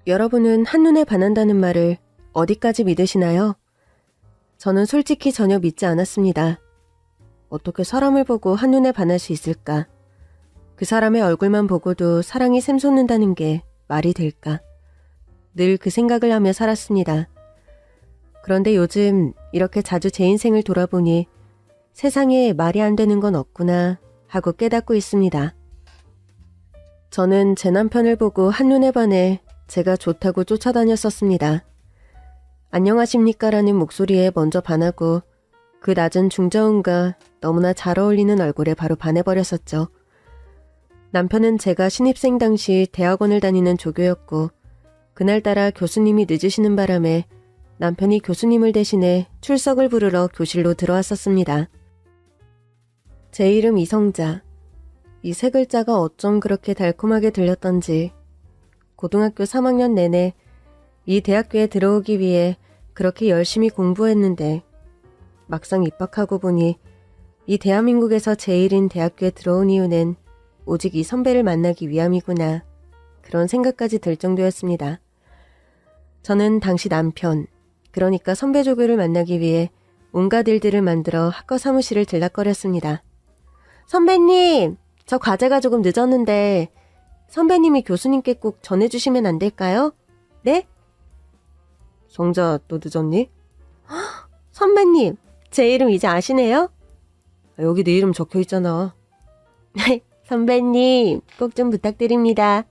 여러분은 한눈에 반한다는 말을 어디까지 믿으시나요? 저는 솔직히 전혀 믿지 않았습니다. 어떻게 사람을 보고 한눈에 반할 수 있을까? 그 사람의 얼굴만 보고도 사랑이 샘솟는다는 게 말이 될까? 늘 그 생각을 하며 살았습니다. 그런데 요즘 이렇게 자주 제 인생을 돌아보니 세상에 말이 안 되는 건 없구나 하고 깨닫고 있습니다. 저는 제 남편을 보고 한눈에 반해 제가 좋다고 쫓아다녔었습니다. 안녕하십니까 라는 목소리에 먼저 반하고 그 낮은 중저음과 너무나 잘 어울리는 얼굴에 바로 반해버렸었죠. 남편은 제가 신입생 당시 대학원을 다니는 조교였고 그날따라 교수님이 늦으시는 바람에 남편이 교수님을 대신해 출석을 부르러 교실로 들어왔었습니다. 제 이름 이성자. 이 세 글자가 어쩜 그렇게 달콤하게 들렸던지 고등학교 3학년 내내 이 대학교에 들어오기 위해 그렇게 열심히 공부했는데 막상 입학하고 보니 이 대한민국에서 제일인 대학교에 들어온 이유는 오직 이 선배를 만나기 위함이구나. 그런 생각까지 들 정도였습니다. 저는 당시 남편, 그러니까 선배 조교를 만나기 위해 온갖 일들을 만들어 학과 사무실을 들락거렸습니다. 선배님, 저 과제가 조금 늦었는데 선배님이 교수님께 꼭 전해주시면 안 될까요? 네? 성자, 너 늦었니? 선배님, 제 이름 이제 아시네요? 여기 네 이름 적혀 있잖아. 선배님, 꼭 좀 부탁드립니다.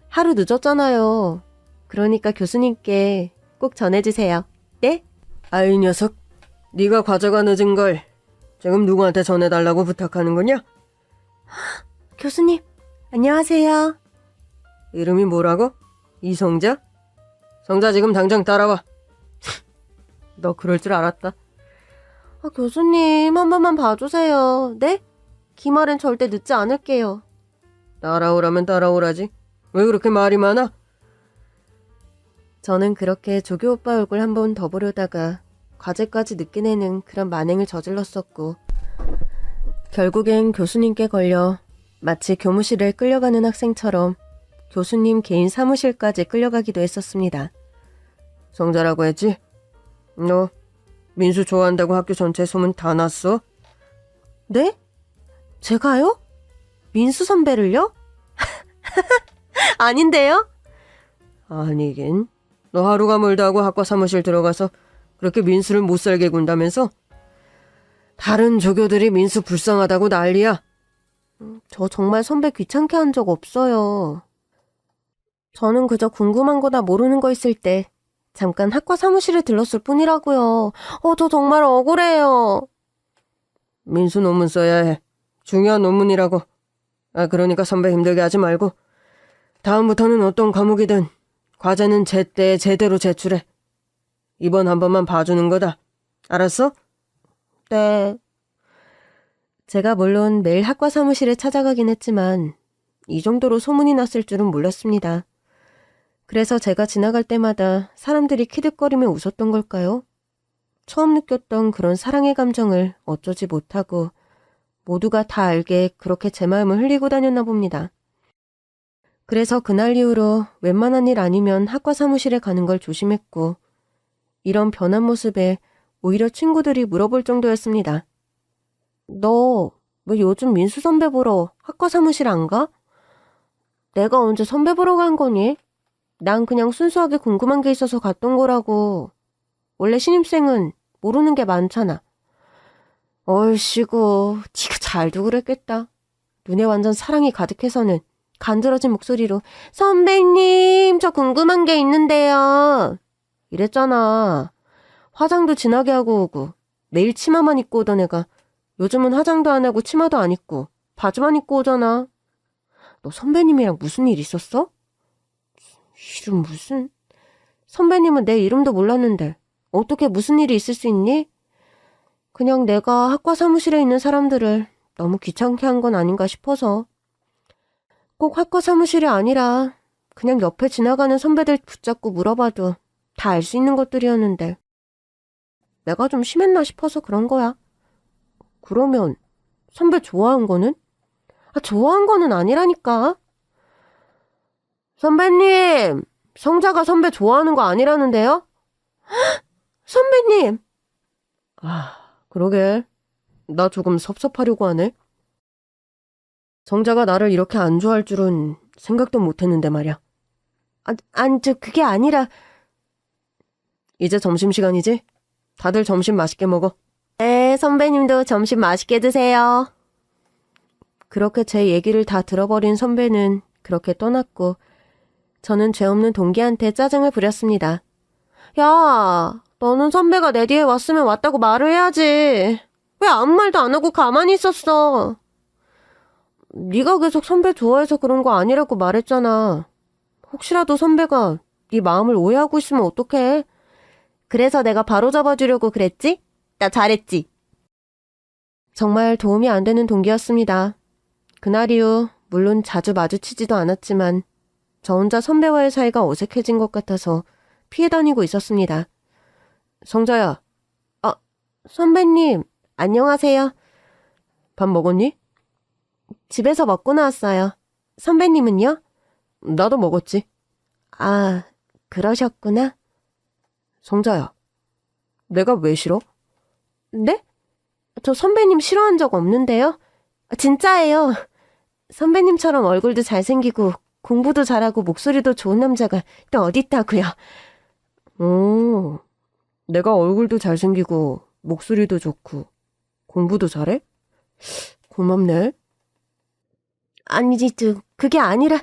하루 늦었잖아요. 그러니까 교수님께 꼭 전해주세요. 네? 아이 녀석, 네가 과제가 늦은 걸 지금 누구한테 전해달라고 부탁하는 거냐? 교수님, 안녕하세요. 이름이 뭐라고? 이성자? 성자 지금 당장 따라와. 너 그럴 줄 알았다. 교수님, 한 번만 봐주세요. 네? 기말엔 절대 늦지 않을게요. 따라오라면 따라오라지. 왜 그렇게 말이 많아? 저는 그렇게 조교 오빠 얼굴 한 번 더 보려다가 과제까지 늦게 내는 그런 만행을 저질렀었고 결국엔 교수님께 걸려 마치 교무실에 끌려가는 학생처럼 교수님 개인 사무실까지 끌려가기도 했었습니다. 성자라고 했지? 너 민수 좋아한다고 학교 전체에 소문 다 났어? 네? 제가요? 민수 선배를요? 아닌데요? 아니긴. 너 하루가 멀다 하고 학과 사무실 들어가서 그렇게 민수를 못살게 군다면서? 다른 조교들이 민수 불쌍하다고 난리야. 저 정말 선배 귀찮게 한 적 없어요. 저는 그저 궁금한 거나 모르는 거 있을 때 잠깐 학과 사무실에 들렀을 뿐이라고요. 저 정말 억울해요. 민수 논문 써야 해. 중요한 논문이라고. 그러니까 선배 힘들게 하지 말고 다음부터는 어떤 과목이든 과제는 제때에 제대로 제출해. 이번 한 번만 봐주는 거다. 알았어? 네. 제가 물론 매일 학과 사무실에 찾아가긴 했지만 이 정도로 소문이 났을 줄은 몰랐습니다. 그래서 제가 지나갈 때마다 사람들이 키득거리며 웃었던 걸까요? 처음 느꼈던 그런 사랑의 감정을 어쩌지 못하고 모두가 다 알게 그렇게 제 마음을 흘리고 다녔나 봅니다. 그래서 그날 이후로 웬만한 일 아니면 학과 사무실에 가는 걸 조심했고 이런 변한 모습에 오히려 친구들이 물어볼 정도였습니다. 너 왜 요즘 민수 선배 보러 학과 사무실 안 가? 내가 언제 선배 보러 간 거니? 난 그냥 순수하게 궁금한 게 있어서 갔던 거라고. 원래 신입생은 모르는 게 많잖아. 얼씨구, 지가 잘도 그랬겠다. 눈에 완전 사랑이 가득해서는 간드러진 목소리로 선배님, 저 궁금한 게 있는데요. 이랬잖아. 화장도 진하게 하고 오고 매일 치마만 입고 오던 애가 요즘은 화장도 안 하고 치마도 안 입고 바지만 입고 오잖아. 너 선배님이랑 무슨 일 있었어? 이름 무슨? 선배님은 내 이름도 몰랐는데 어떻게 무슨 일이 있을 수 있니? 그냥 내가 학과 사무실에 있는 사람들을 너무 귀찮게 한 건 아닌가 싶어서. 꼭 학과 사무실이 아니라 그냥 옆에 지나가는 선배들 붙잡고 물어봐도 다 알 수 있는 것들이었는데 내가 좀 심했나 싶어서 그런 거야. 그러면 선배 좋아한 거는? 좋아한 거는 아니라니까. 선배님, 성자가 선배 좋아하는 거 아니라는데요? 선배님! 그러게. 나 조금 섭섭하려고 하네. 성자가 나를 이렇게 안 좋아할 줄은 생각도 못했는데 말이야. 그게 아니라. 이제 점심시간이지? 다들 점심 맛있게 먹어. 네, 선배님도 점심 맛있게 드세요. 그렇게 제 얘기를 다 들어버린 선배는 그렇게 떠났고 저는 죄 없는 동기한테 짜증을 부렸습니다. 야, 너는 선배가 내 뒤에 왔으면 왔다고 말을 해야지. 왜 아무 말도 안 하고 가만히 있었어? 네가 계속 선배 좋아해서 그런 거 아니라고 말했잖아. 혹시라도 선배가 네 마음을 오해하고 있으면 어떡해? 그래서 내가 바로 잡아주려고 그랬지? 나 잘했지? 정말 도움이 안 되는 동기였습니다. 그날 이후 물론 자주 마주치지도 않았지만 저 혼자 선배와의 사이가 어색해진 것 같아서 피해 다니고 있었습니다. 성자야. 선배님, 안녕하세요. 밥 먹었니? 집에서 먹고 나왔어요. 선배님은요? 나도 먹었지. 그러셨구나. 성자야, 내가 왜 싫어? 네? 저 선배님 싫어한 적 없는데요? 진짜예요. 선배님처럼 얼굴도 잘생기고 공부도 잘하고 목소리도 좋은 남자가 또 어디 있다고요. 내가 얼굴도 잘생기고 목소리도 좋고 공부도 잘해? 고맙네. 아니지, 그게 아니라.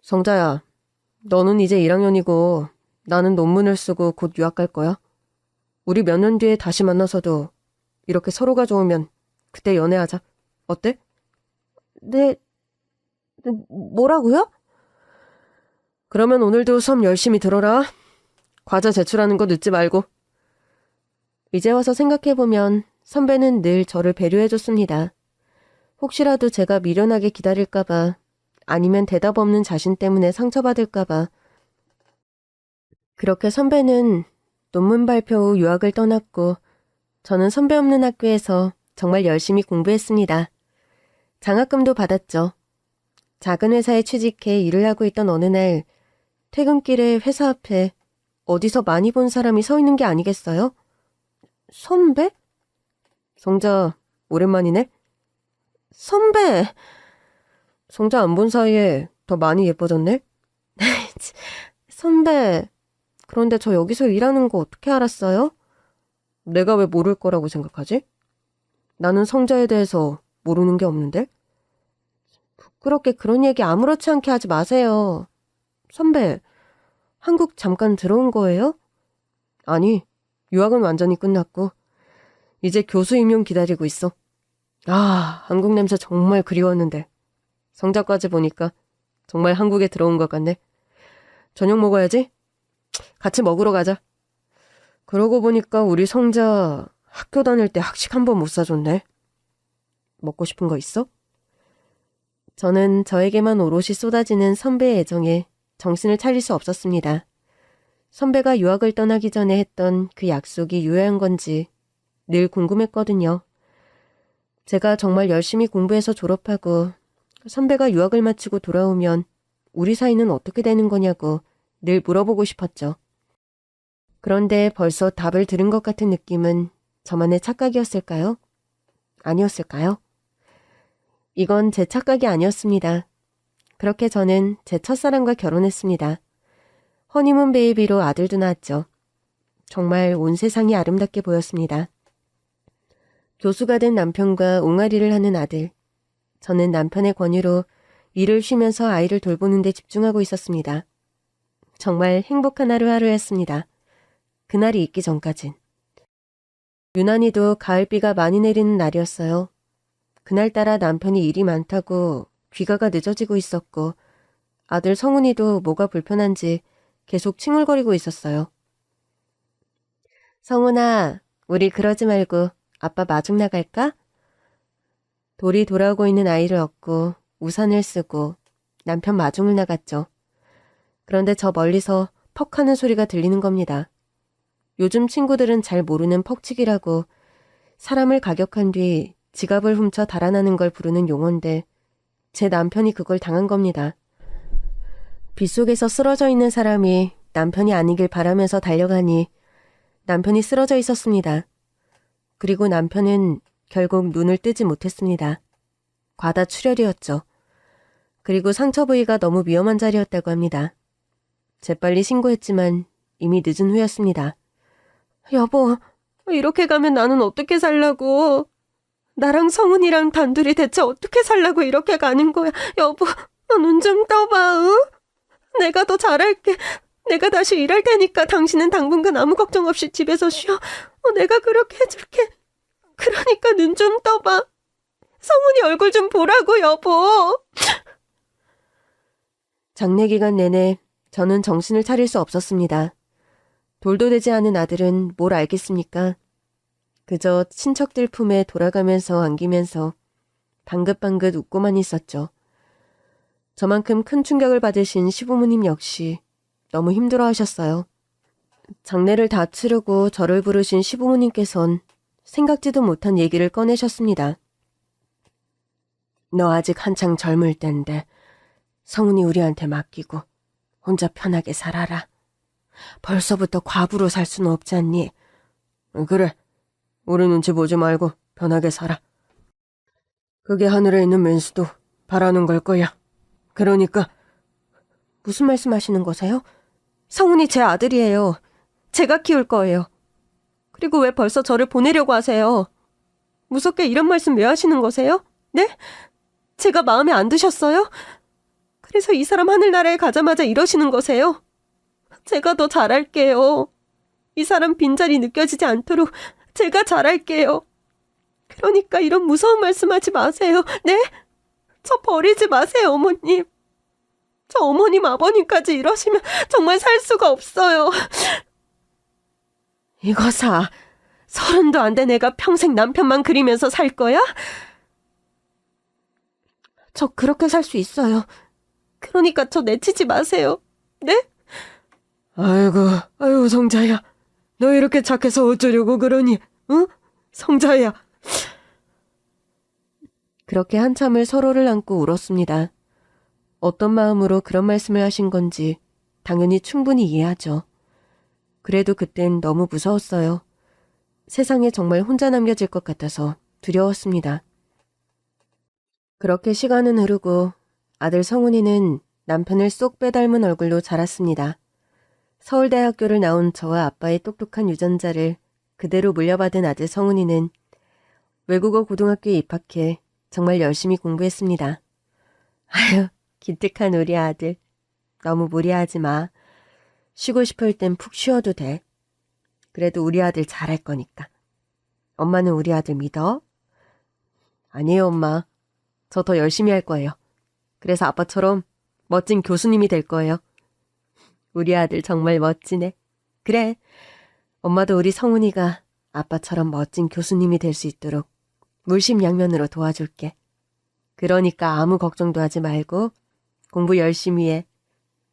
성자야, 너는 이제 1학년이고 나는 논문을 쓰고 곧 유학 갈 거야. 우리 몇 년 뒤에 다시 만나서도 이렇게 서로가 좋으면 그때 연애하자. 어때? 네, 뭐라고요? 그러면 오늘도 수업 열심히 들어라. 과제 제출하는 거 늦지 말고. 이제 와서 생각해보면 선배는 늘 저를 배려해줬습니다. 혹시라도 제가 미련하게 기다릴까봐 아니면 대답 없는 자신 때문에 상처받을까봐. 그렇게 선배는 논문 발표 후 유학을 떠났고 저는 선배 없는 학교에서 정말 열심히 공부했습니다. 장학금도 받았죠. 작은 회사에 취직해 일을 하고 있던 어느 날 퇴근길에 회사 앞에 어디서 많이 본 사람이 서 있는 게 아니겠어요? 선배? 성자, 오랜만이네? 선배! 성자 안 본 사이에 더 많이 예뻐졌네? 선배, 그런데 저 여기서 일하는 거 어떻게 알았어요? 내가 왜 모를 거라고 생각하지? 나는 성자에 대해서 모르는 게 없는데? 부끄럽게 그런 얘기 아무렇지 않게 하지 마세요. 선배, 한국 잠깐 들어온 거예요? 아니, 유학은 완전히 끝났고 이제 교수 임용 기다리고 있어. 한국 냄새 정말 그리웠는데 성자까지 보니까 정말 한국에 들어온 것 같네. 저녁 먹어야지. 같이 먹으러 가자. 그러고 보니까 우리 성자 학교 다닐 때 학식 한 번 못 사줬네. 먹고 싶은 거 있어? 저는 저에게만 오롯이 쏟아지는 선배의 애정에 정신을 차릴 수 없었습니다. 선배가 유학을 떠나기 전에 했던 그 약속이 유효한 건지 늘 궁금했거든요. 제가 정말 열심히 공부해서 졸업하고 선배가 유학을 마치고 돌아오면 우리 사이는 어떻게 되는 거냐고 늘 물어보고 싶었죠. 그런데 벌써 답을 들은 것 같은 느낌은 저만의 착각이었을까요? 아니었을까요? 이건 제 착각이 아니었습니다. 그렇게 저는 제 첫사랑과 결혼했습니다. 허니문 베이비로 아들도 낳았죠. 정말 온 세상이 아름답게 보였습니다. 교수가 된 남편과 옹알이를 하는 아들. 저는 남편의 권유로 일을 쉬면서 아이를 돌보는 데 집중하고 있었습니다. 정말 행복한 하루하루였습니다. 그날이 있기 전까진. 유난히도 가을비가 많이 내리는 날이었어요. 그날따라 남편이 일이 많다고 귀가가 늦어지고 있었고 아들 성훈이도 뭐가 불편한지 계속 칭얼거리고 있었어요. 성훈아, 우리 그러지 말고 아빠 마중 나갈까? 돌이 돌아오고 있는 아이를 업고 우산을 쓰고 남편 마중을 나갔죠. 그런데 저 멀리서 퍽 하는 소리가 들리는 겁니다. 요즘 친구들은 잘 모르는 퍽치기라고 사람을 가격한 뒤 지갑을 훔쳐 달아나는 걸 부르는 용어인데 제 남편이 그걸 당한 겁니다. 빗속에서 쓰러져 있는 사람이 남편이 아니길 바라면서 달려가니 남편이 쓰러져 있었습니다. 그리고 남편은 결국 눈을 뜨지 못했습니다. 과다출혈이었죠. 그리고 상처 부위가 너무 위험한 자리였다고 합니다. 재빨리 신고했지만 이미 늦은 후였습니다. 여보, 이렇게 가면 나는 어떻게 살라고? 나랑 성훈이랑 단둘이 대체 어떻게 살라고 이렇게 가는 거야? 여보, 눈 좀 떠봐, 응? 내가 더 잘할게. 내가 다시 일할 테니까 당신은 당분간 아무 걱정 없이 집에서 쉬어. 내가 그렇게 해줄게. 그러니까 눈 좀 떠봐. 성훈이 얼굴 좀 보라고, 여보. 장례 기간 내내 저는 정신을 차릴 수 없었습니다. 돌도 되지 않은 아들은 뭘 알겠습니까? 그저 친척들 품에 돌아가면서 안기면서 방긋방긋 웃고만 있었죠. 저만큼 큰 충격을 받으신 시부모님 역시 너무 힘들어하셨어요. 장례를 다 치르고 저를 부르신 시부모님께선 생각지도 못한 얘기를 꺼내셨습니다. 너 아직 한창 젊을 땐데 성훈이 우리한테 맡기고 혼자 편하게 살아라. 벌써부터 과부로 살 수는 없지 않니? 그래, 우리 눈치 보지 말고 편하게 살아. 그게 하늘에 있는 맨수도 바라는 걸 거야. 그러니까. 무슨 말씀하시는 거세요? 성훈이 제 아들이에요. 제가 키울 거예요. 그리고 왜 벌써 저를 보내려고 하세요? 무섭게 이런 말씀 왜 하시는 거세요? 네? 제가 마음에 안 드셨어요? 그래서 이 사람 하늘나라에 가자마자 이러시는 거세요? 제가 더 잘할게요. 이 사람 빈자리 느껴지지 않도록 제가 잘할게요. 그러니까 이런 무서운 말씀하지 마세요. 네? 저 버리지 마세요, 어머님. 저 어머님, 아버님까지 이러시면 정말 살 수가 없어요. 이거사, 30도 안 된 애가 평생 남편만 그리면서 살 거야? 저 그렇게 살 수 있어요. 그러니까 저 내치지 마세요. 네? 아이고, 성자야. 너 이렇게 착해서 어쩌려고 그러니? 응? 성자야. 그렇게 한참을 서로를 안고 울었습니다. 어떤 마음으로 그런 말씀을 하신 건지 당연히 충분히 이해하죠. 그래도 그땐 너무 무서웠어요. 세상에 정말 혼자 남겨질 것 같아서 두려웠습니다. 그렇게 시간은 흐르고 아들 성훈이는 남편을 쏙 빼닮은 얼굴로 자랐습니다. 서울대학교를 나온 저와 아빠의 똑똑한 유전자를 그대로 물려받은 아들 성훈이는 외국어 고등학교에 입학해 정말 열심히 공부했습니다. 아유, 기특한 우리 아들. 너무 무리하지 마. 쉬고 싶을 땐 푹 쉬어도 돼. 그래도 우리 아들 잘할 거니까. 엄마는 우리 아들 믿어? 아니에요, 엄마. 저 더 열심히 할 거예요. 그래서 아빠처럼 멋진 교수님이 될 거예요. 우리 아들 정말 멋지네. 그래, 엄마도 우리 성훈이가 아빠처럼 멋진 교수님이 될 수 있도록 물심양면으로 도와줄게. 그러니까 아무 걱정도 하지 말고 공부 열심히 해.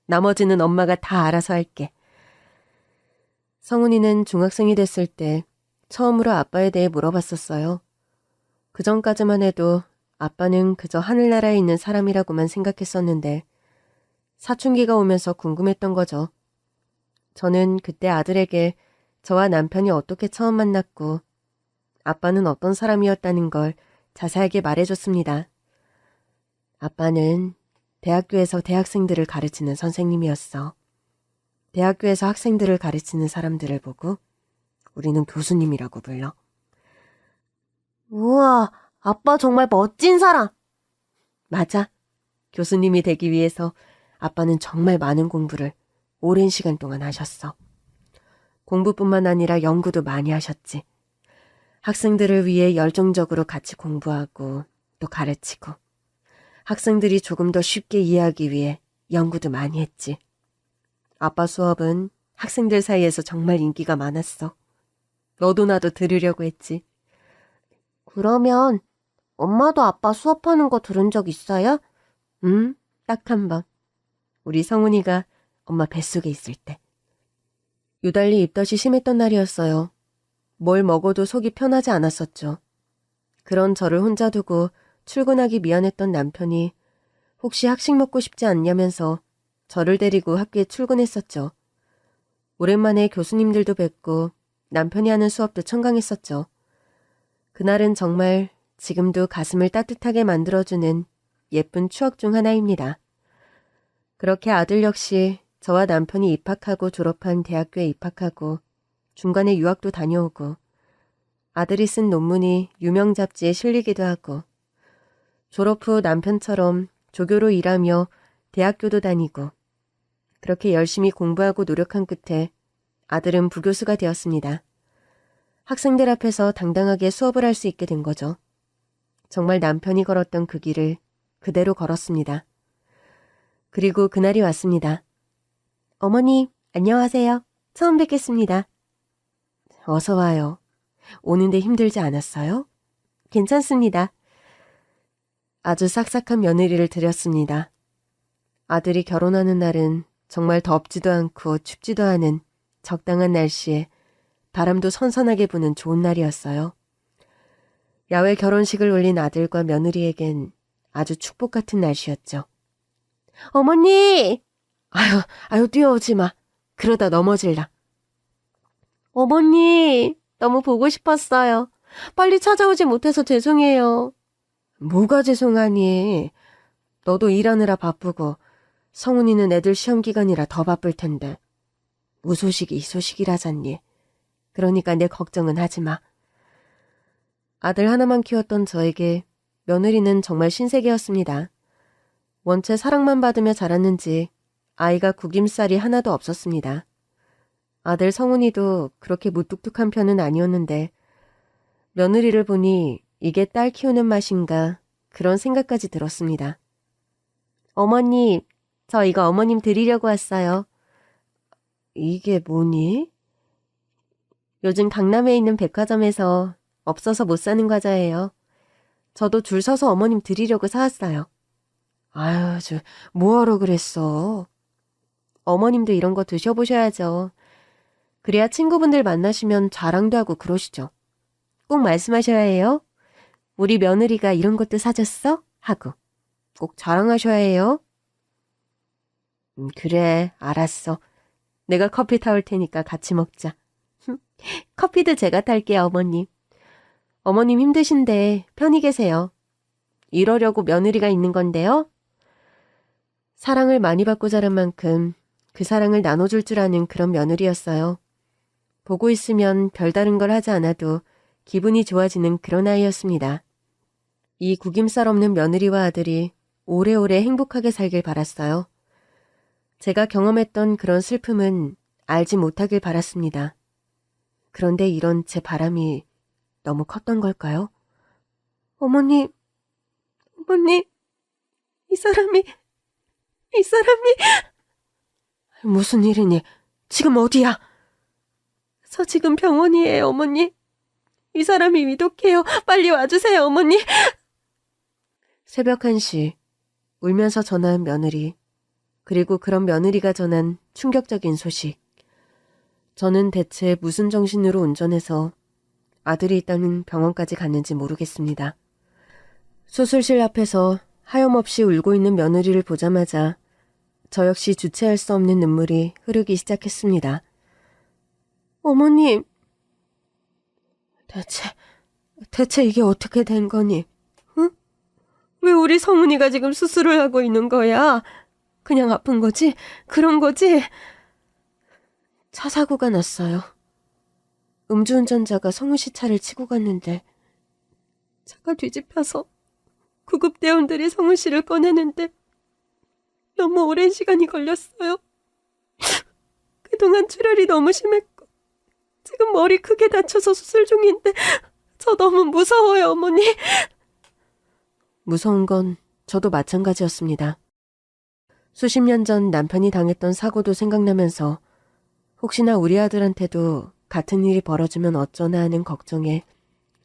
나머지는 엄마가 다 알아서 할게. 성훈이는 중학생이 됐을 때 처음으로 아빠에 대해 물어봤었어요. 그전까지만 해도 아빠는 그저 하늘나라에 있는 사람이라고만 생각했었는데 사춘기가 오면서 궁금했던 거죠. 저는 그때 아들에게 저와 남편이 어떻게 처음 만났고 아빠는 어떤 사람이었다는 걸 자세하게 말해줬습니다. 아빠는 대학교에서 대학생들을 가르치는 선생님이었어. 대학교에서 학생들을 가르치는 사람들을 보고 우리는 교수님이라고 불러. 우와, 아빠 정말 멋진 사람. 맞아. 교수님이 되기 위해서 아빠는 정말 많은 공부를 오랜 시간 동안 하셨어. 공부뿐만 아니라 연구도 많이 하셨지. 학생들을 위해 열정적으로 같이 공부하고 또 가르치고 학생들이 조금 더 쉽게 이해하기 위해 연구도 많이 했지. 아빠 수업은 학생들 사이에서 정말 인기가 많았어. 너도 나도 들으려고 했지. 그러면 엄마도 아빠 수업하는 거 들은 적 있어요? 딱 한 번. 우리 성훈이가 엄마 뱃속에 있을 때. 유달리 입덧이 심했던 날이었어요. 뭘 먹어도 속이 편하지 않았었죠. 그런 저를 혼자 두고 출근하기 미안했던 남편이 혹시 학식 먹고 싶지 않냐면서 저를 데리고 학교에 출근했었죠. 오랜만에 교수님들도 뵙고 남편이 하는 수업도 청강했었죠. 그날은 정말 지금도 가슴을 따뜻하게 만들어주는 예쁜 추억 중 하나입니다. 그렇게 아들 역시 저와 남편이 입학하고 졸업한 대학교에 입학하고 중간에 유학도 다녀오고 아들이 쓴 논문이 유명 잡지에 실리기도 하고 졸업 후 남편처럼 조교로 일하며 대학교도 다니고 그렇게 열심히 공부하고 노력한 끝에 아들은 부교수가 되었습니다. 학생들 앞에서 당당하게 수업을 할 수 있게 된 거죠. 정말 남편이 걸었던 그 길을 그대로 걸었습니다. 그리고 그날이 왔습니다. 어머니, 안녕하세요. 처음 뵙겠습니다. 어서 와요. 오는데 힘들지 않았어요? 괜찮습니다. 아주 싹싹한 며느리를 드렸습니다. 아들이 결혼하는 날은 정말 덥지도 않고 춥지도 않은 적당한 날씨에 바람도 선선하게 부는 좋은 날이었어요. 야외 결혼식을 올린 아들과 며느리에겐 아주 축복 같은 날씨였죠. 어머니! 아유, 뛰어오지 마. 그러다 넘어질라. 어머니, 너무 보고 싶었어요. 빨리 찾아오지 못해서 죄송해요. 뭐가 죄송하니? 너도 일하느라 바쁘고 성훈이는 애들 시험 기간이라 더 바쁠 텐데. 무소식이 이소식이라잖니. 그러니까 내 걱정은 하지 마. 아들 하나만 키웠던 저에게 며느리는 정말 신세계였습니다. 원체 사랑만 받으며 자랐는지 아이가 구김살이 하나도 없었습니다. 아들 성훈이도 그렇게 무뚝뚝한 편은 아니었는데 며느리를 보니 이게 딸 키우는 맛인가 그런 생각까지 들었습니다. 어머니, 저 이거 어머님 드리려고 왔어요. 이게 뭐니? 요즘 강남에 있는 백화점에서 없어서 못 사는 과자예요. 저도 줄 서서 어머님 드리려고 사왔어요. 아유, 뭐하러 그랬어? 어머님도 이런 거 드셔보셔야죠. 그래야 친구분들 만나시면 자랑도 하고 그러시죠. 꼭 말씀하셔야 해요. 우리 며느리가 이런 것도 사줬어? 하고 꼭 자랑하셔야 해요. 그래, 알았어. 내가 커피 타올 테니까 같이 먹자. 커피도 제가 탈게요, 어머님. 어머님 힘드신데 편히 계세요. 이러려고 며느리가 있는 건데요. 사랑을 많이 받고 자란 만큼 그 사랑을 나눠줄 줄 아는 그런 며느리였어요. 보고 있으면 별다른 걸 하지 않아도 기분이 좋아지는 그런 아이였습니다. 이 구김살 없는 며느리와 아들이 오래오래 행복하게 살길 바랐어요. 제가 경험했던 그런 슬픔은 알지 못하길 바랐습니다. 그런데 이런 제 바람이 너무 컸던 걸까요? 어머니, 이 사람이 무슨 일이니? 지금 어디야? 저 지금 병원이에요, 어머니. 이 사람이 위독해요. 빨리 와주세요, 어머니. 새벽 1시, 울면서 전화한 며느리, 그리고 그런 며느리가 전한 충격적인 소식. 저는 대체 무슨 정신으로 운전해서 아들이 있다는 병원까지 갔는지 모르겠습니다. 수술실 앞에서 하염없이 울고 있는 며느리를 보자마자 저 역시 주체할 수 없는 눈물이 흐르기 시작했습니다. 어머님, 대체 이게 어떻게 된 거니? 응? 왜 우리 성훈이가 지금 수술을 하고 있는 거야? 그냥 아픈 거지? 그런 거지? 차 사고가 났어요. 음주운전자가 성훈 씨 차를 치고 갔는데 차가 뒤집혀서 구급대원들이 성훈 씨를 꺼내는데 너무 오랜 시간이 걸렸어요. 그동안 출혈이 너무 심했고 지금 머리 크게 다쳐서 수술 중인데 저 너무 무서워요, 어머니. 무서운 건 저도 마찬가지였습니다. 수십 년 전 남편이 당했던 사고도 생각나면서 혹시나 우리 아들한테도 같은 일이 벌어지면 어쩌나 하는 걱정에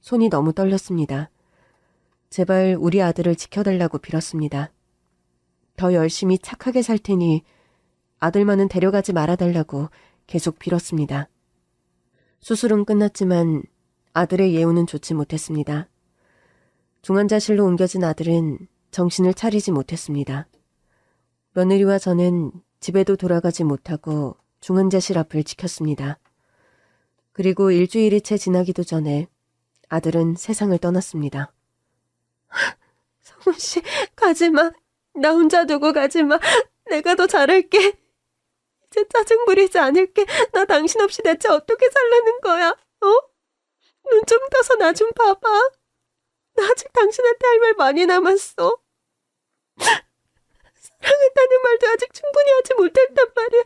손이 너무 떨렸습니다. 제발 우리 아들을 지켜달라고 빌었습니다. 더 열심히 착하게 살 테니 아들만은 데려가지 말아달라고 계속 빌었습니다. 수술은 끝났지만 아들의 예우는 좋지 못했습니다. 중환자실로 옮겨진 아들은 정신을 차리지 못했습니다. 며느리와 저는 집에도 돌아가지 못하고 중환자실 앞을 지켰습니다. 그리고 일주일이 채 지나기도 전에 아들은 세상을 떠났습니다. 성훈 씨, 가지마. 나 혼자 두고 가지마. 내가 더 잘할게. 이제 짜증 부리지 않을게. 나 당신 없이 대체 어떻게 살라는 거야? 눈 좀 떠서 나 좀 봐봐. 나 아직 당신한테 할 말 많이 남았어. 사랑한다는 말도 아직 충분히 하지 못했단 말이야.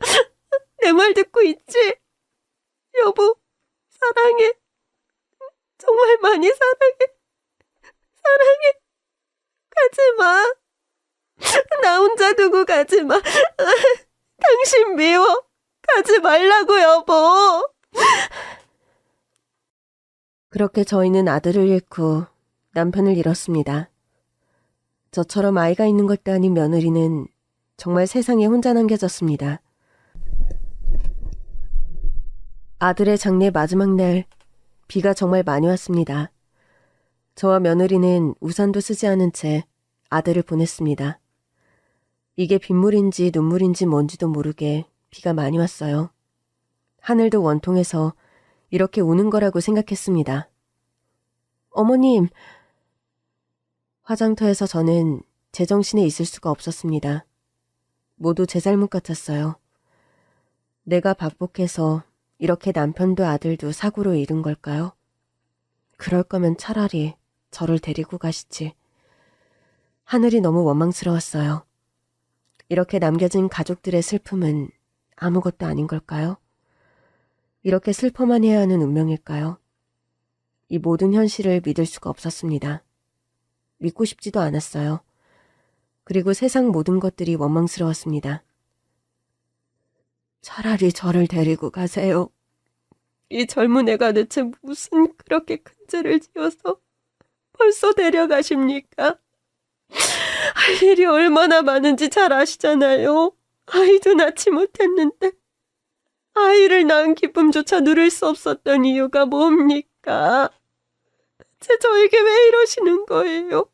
내 말 듣고 있지? 여보, 사랑해. 정말 많이 사랑해. 사랑해. 가지마. 나 혼자 두고 가지마. 당신 미워. 가지 말라고, 여보. 그렇게 저희는 아들을 잃고 남편을 잃었습니다. 저처럼 아이가 있는 것도 아닌 며느리는 정말 세상에 혼자 남겨졌습니다. 아들의 장례 마지막 날 비가 정말 많이 왔습니다. 저와 며느리는 우산도 쓰지 않은 채 아들을 보냈습니다. 이게 빗물인지 눈물인지 뭔지도 모르게 비가 많이 왔어요. 하늘도 원통해서 이렇게 우는 거라고 생각했습니다. 어머님! 화장터에서 저는 제정신에 있을 수가 없었습니다. 모두 제 잘못 같았어요. 내가 박복해서 이렇게 남편도 아들도 사고로 잃은 걸까요? 그럴 거면 차라리 저를 데리고 가시지. 하늘이 너무 원망스러웠어요. 이렇게 남겨진 가족들의 슬픔은 아무것도 아닌 걸까요? 이렇게 슬퍼만 해야 하는 운명일까요? 이 모든 현실을 믿을 수가 없었습니다. 믿고 싶지도 않았어요. 그리고 세상 모든 것들이 원망스러웠습니다. 차라리 저를 데리고 가세요. 이 젊은 애가 대체 무슨 그렇게 큰 죄를 지어서 벌써 데려가십니까? 할 일이 얼마나 많은지 잘 아시잖아요. 아이도 낳지 못했는데 아이를 낳은 기쁨조차 누릴 수 없었던 이유가 뭡니까? 대체 저에게 왜 이러시는 거예요?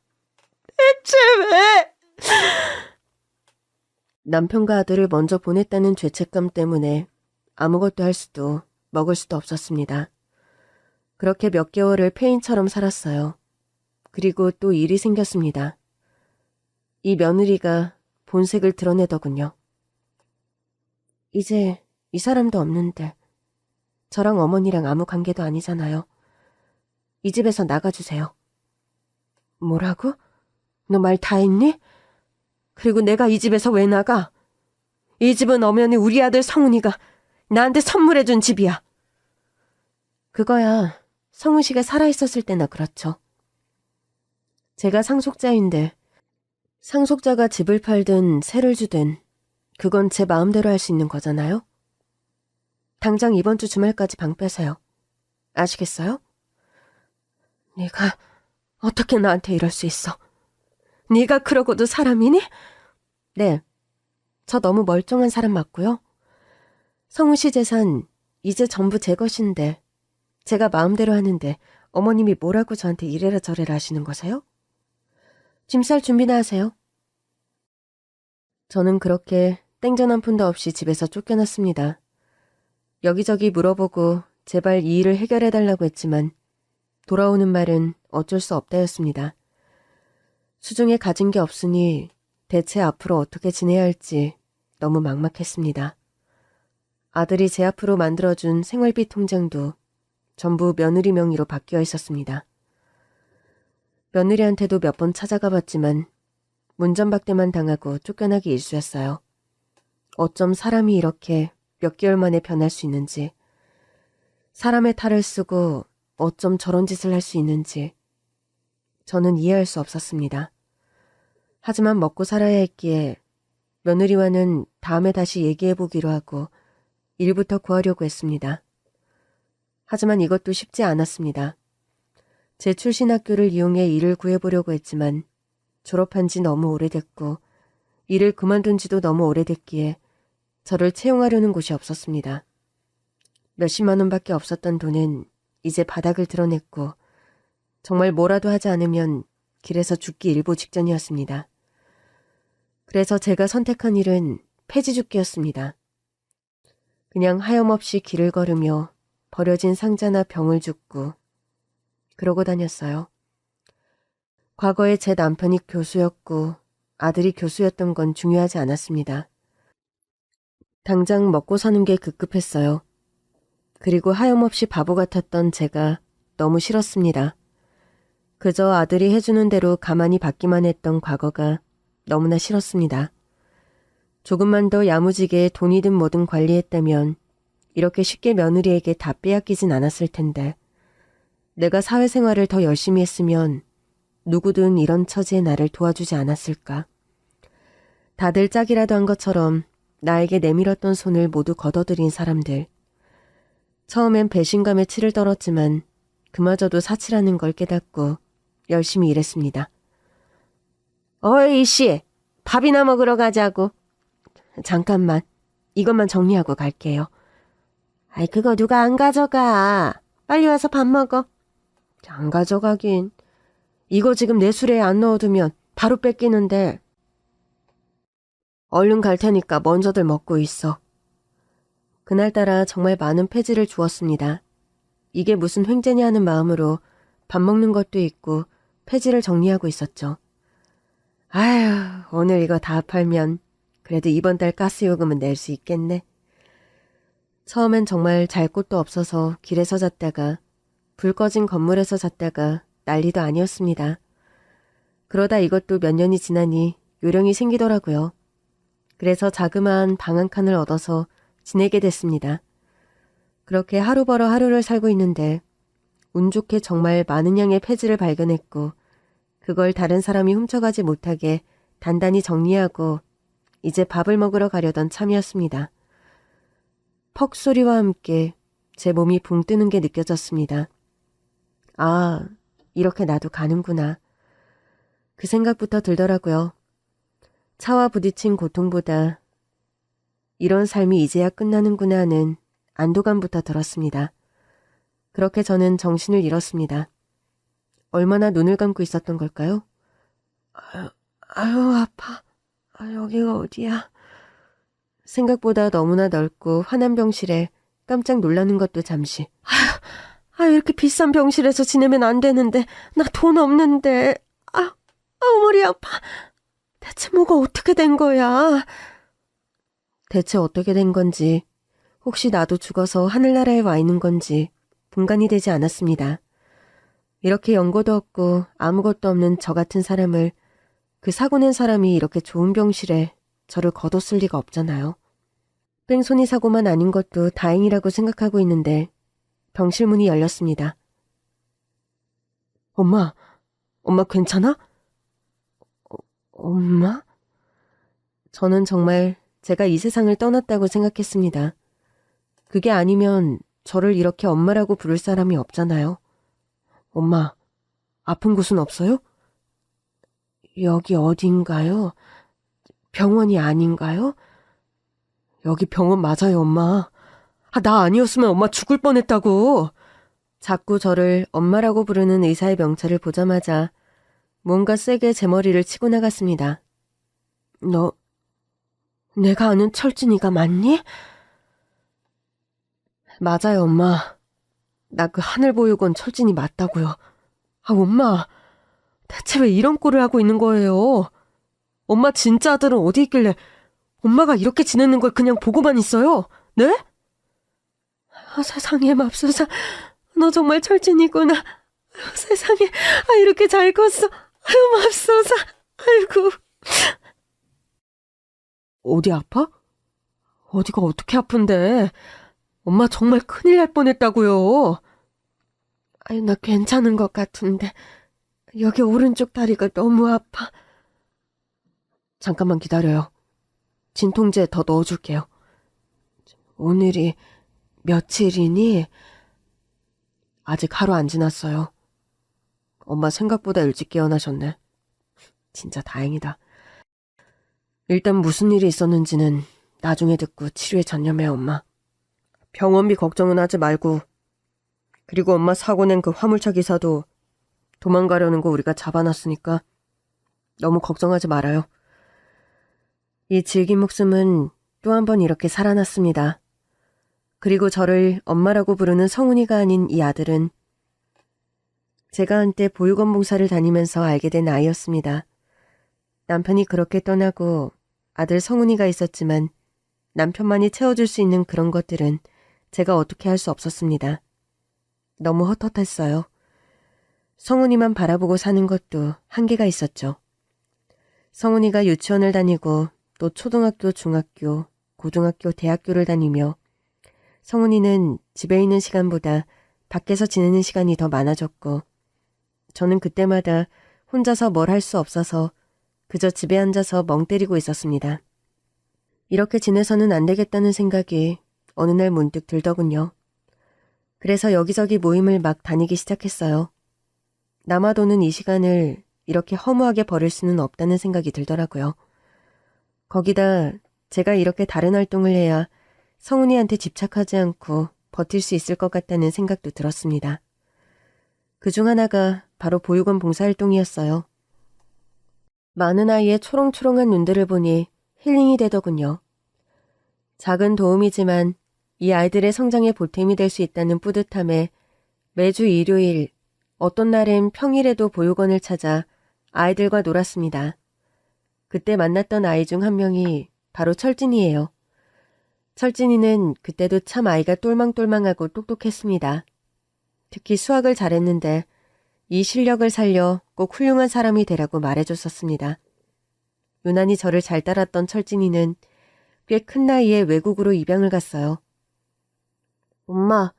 대체 왜? 남편과 아들을 먼저 보냈다는 죄책감 때문에 아무것도 할 수도 먹을 수도 없었습니다. 그렇게 몇 개월을 폐인처럼 살았어요. 그리고 또 일이 생겼습니다. 이 며느리가 본색을 드러내더군요. 이제 이 사람도 없는데 저랑 어머니랑 아무 관계도 아니잖아요. 이 집에서 나가주세요. 뭐라고? 너 말 다 했니? 그리고 내가 이 집에서 왜 나가? 이 집은 엄연히 우리 아들 성훈이가 나한테 선물해준 집이야. 그거야 성훈 씨가 살아있었을 때나 그렇죠. 제가 상속자인데 상속자가 집을 팔든 세를 주든 그건 제 마음대로 할 수 있는 거잖아요. 당장 이번 주 주말까지 방 빼세요. 아시겠어요? 네가 어떻게 나한테 이럴 수 있어? 네가 그러고도 사람이니? 네, 저 너무 멀쩡한 사람 맞고요. 성우 씨 재산 이제 전부 제 것인데 제가 마음대로 하는데 어머님이 뭐라고 저한테 이래라 저래라 하시는 거세요? 짐 쌀 준비나 하세요. 저는 그렇게 땡전 한 푼도 없이 집에서 쫓겨났습니다. 여기저기 물어보고 제발 이 일을 해결해달라고 했지만 돌아오는 말은 어쩔 수 없다였습니다. 수중에 가진 게 없으니 대체 앞으로 어떻게 지내야 할지 너무 막막했습니다. 아들이 제 앞으로 만들어준 생활비 통장도 전부 며느리 명의로 바뀌어 있었습니다. 며느리한테도 몇 번 찾아가 봤지만 문전박대만 당하고 쫓겨나기 일쑤였어요. 어쩜 사람이 이렇게 몇 개월 만에 변할 수 있는지, 사람의 탈을 쓰고 어쩜 저런 짓을 할 수 있는지 저는 이해할 수 없었습니다. 하지만 먹고 살아야 했기에 며느리와는 다음에 다시 얘기해보기로 하고 일부터 구하려고 했습니다. 하지만 이것도 쉽지 않았습니다. 제 출신 학교를 이용해 일을 구해보려고 했지만 졸업한 지 너무 오래됐고 일을 그만둔 지도 너무 오래됐기에 저를 채용하려는 곳이 없었습니다. 몇십만 원밖에 없었던 돈은 이제 바닥을 드러냈고 정말 뭐라도 하지 않으면 길에서 죽기 일보 직전이었습니다. 그래서 제가 선택한 일은 폐지 줍기였습니다. 그냥 하염없이 길을 걸으며 버려진 상자나 병을 줍고 그러고 다녔어요. 과거에 제 남편이 교수였고 아들이 교수였던 건 중요하지 않았습니다. 당장 먹고 사는 게 급급했어요. 그리고 하염없이 바보 같았던 제가 너무 싫었습니다. 그저 아들이 해주는 대로 가만히 받기만 했던 과거가 너무나 싫었습니다. 조금만 더 야무지게 돈이든 뭐든 관리했다면 이렇게 쉽게 며느리에게 다 빼앗기진 않았을 텐데 내가 사회생활을 더 열심히 했으면 누구든 이런 처지의 나를 도와주지 않았을까. 다들 짝이라도 한 것처럼 나에게 내밀었던 손을 모두 걷어들인 사람들. 처음엔 배신감에 치를 떨었지만 그마저도 사치라는 걸 깨닫고 열심히 일했습니다. 어이 씨, 밥이나 먹으러 가자고. 잠깐만, 이것만 정리하고 갈게요. 아이 그거 누가 안 가져가. 빨리 와서 밥 먹어. 안 가져가긴. 이거 지금 내 술에 안 넣어두면 바로 뺏기는데. 얼른 갈 테니까 먼저들 먹고 있어. 그날따라 정말 많은 폐지를 주었습니다. 이게 무슨 횡재냐 하는 마음으로 밥 먹는 것도 있고 폐지를 정리하고 있었죠. 아휴, 오늘 이거 다 팔면 그래도 이번 달 가스요금은 낼 수 있겠네. 처음엔 정말 잘 곳도 없어서 길에서 잤다가 불 꺼진 건물에서 잤다가 난리도 아니었습니다. 그러다 이것도 몇 년이 지나니 요령이 생기더라고요. 그래서 자그마한 방 한 칸을 얻어서 지내게 됐습니다. 그렇게 하루 벌어 하루를 살고 있는데 운 좋게 정말 많은 양의 폐지를 발견했고 그걸 다른 사람이 훔쳐가지 못하게 단단히 정리하고 이제 밥을 먹으러 가려던 참이었습니다. 퍽 소리와 함께 제 몸이 붕 뜨는 게 느껴졌습니다. 아, 이렇게 나도 가는구나. 그 생각부터 들더라고요. 차와 부딪힌 고통보다 이런 삶이 이제야 끝나는구나 하는 안도감부터 들었습니다. 그렇게 저는 정신을 잃었습니다. 얼마나 눈을 감고 있었던 걸까요? 아유 아파. 여기가 어디야? 생각보다 너무나 넓고 환한 병실에 깜짝 놀라는 것도 잠시. 이렇게 비싼 병실에서 지내면 안 되는데. 나 돈 없는데. 머리 아파. 대체 뭐가 어떻게 된 거야? 대체 어떻게 된 건지, 혹시 나도 죽어서 하늘나라에 와 있는 건지 분간이 되지 않았습니다. 이렇게 연고도 없고 아무것도 없는 저 같은 사람을 그 사고낸 사람이 이렇게 좋은 병실에 저를 거뒀을 리가 없잖아요. 뺑소니 사고만 아닌 것도 다행이라고 생각하고 있는데 병실 문이 열렸습니다. 엄마 괜찮아? 엄마? 저는 정말 제가 이 세상을 떠났다고 생각했습니다. 그게 아니면 저를 이렇게 엄마라고 부를 사람이 없잖아요. 엄마, 아픈 곳은 없어요? 여기 어딘가요? 병원이 아닌가요? 여기 병원 맞아요, 엄마. 나 아니었으면 엄마 죽을 뻔했다고. 자꾸 저를 엄마라고 부르는 의사의 명찰을 보자마자 뭔가 세게 제 머리를 치고 나갔습니다. 너, 내가 아는 철진이가 맞니? 맞아요, 엄마. 나 그 하늘보육원 철진이 맞다고요. 엄마, 대체 왜 이런 꼴을 하고 있는 거예요? 엄마 진짜 아들은 어디 있길래 엄마가 이렇게 지내는 걸 그냥 보고만 있어요? 네? 세상에 맙소사, 너 정말 철진이구나. 세상에, 이렇게 잘 컸어. 맙소사, 아이고. 어디 아파? 어디가 어떻게 아픈데? 엄마 정말 큰일 날 뻔했다고요. 나 괜찮은 것 같은데 여기 오른쪽 다리가 너무 아파. 잠깐만 기다려요. 진통제 더 넣어줄게요. 오늘이 며칠이니? 아직 하루 안 지났어요. 엄마 생각보다 일찍 깨어나셨네. 진짜 다행이다. 일단 무슨 일이 있었는지는 나중에 듣고 치료에 전념해, 엄마. 병원비 걱정은 하지 말고, 그리고 엄마 사고 낸 그 화물차 기사도 도망가려는 거 우리가 잡아놨으니까 너무 걱정하지 말아요. 이 질긴 목숨은 또 한 번 이렇게 살아났습니다. 그리고 저를 엄마라고 부르는 성훈이가 아닌 이 아들은 제가 한때 보육원 봉사를 다니면서 알게 된 아이였습니다. 남편이 그렇게 떠나고 아들 성훈이가 있었지만 남편만이 채워줄 수 있는 그런 것들은 제가 어떻게 할 수 없었습니다. 너무 헛헛했어요. 성훈이만 바라보고 사는 것도 한계가 있었죠. 성훈이가 유치원을 다니고 또 초등학교, 중학교, 고등학교, 대학교를 다니며 성훈이는 집에 있는 시간보다 밖에서 지내는 시간이 더 많아졌고 저는 그때마다 혼자서 뭘 할 수 없어서 그저 집에 앉아서 멍 때리고 있었습니다. 이렇게 지내서는 안 되겠다는 생각이 어느 날 문득 들더군요. 그래서 여기저기 모임을 막 다니기 시작했어요. 남아도는 이 시간을 이렇게 허무하게 버릴 수는 없다는 생각이 들더라고요. 거기다 제가 이렇게 다른 활동을 해야 성훈이한테 집착하지 않고 버틸 수 있을 것 같다는 생각도 들었습니다. 그중 하나가 바로 보육원 봉사활동이었어요. 많은 아이의 초롱초롱한 눈들을 보니 힐링이 되더군요. 작은 도움이지만 이 아이들의 성장에 보탬이 될 수 있다는 뿌듯함에 매주 일요일, 어떤 날엔 평일에도 보육원을 찾아 아이들과 놀았습니다. 그때 만났던 아이 중 한 명이 바로 철진이에요. 철진이는 그때도 참 아이가 똘망똘망하고 똑똑했습니다. 특히 수학을 잘했는데 이 실력을 살려 꼭 훌륭한 사람이 되라고 말해줬었습니다. 유난히 저를 잘 따랐던 철진이는 꽤 큰 나이에 외국으로 입양을 갔어요. 엄마,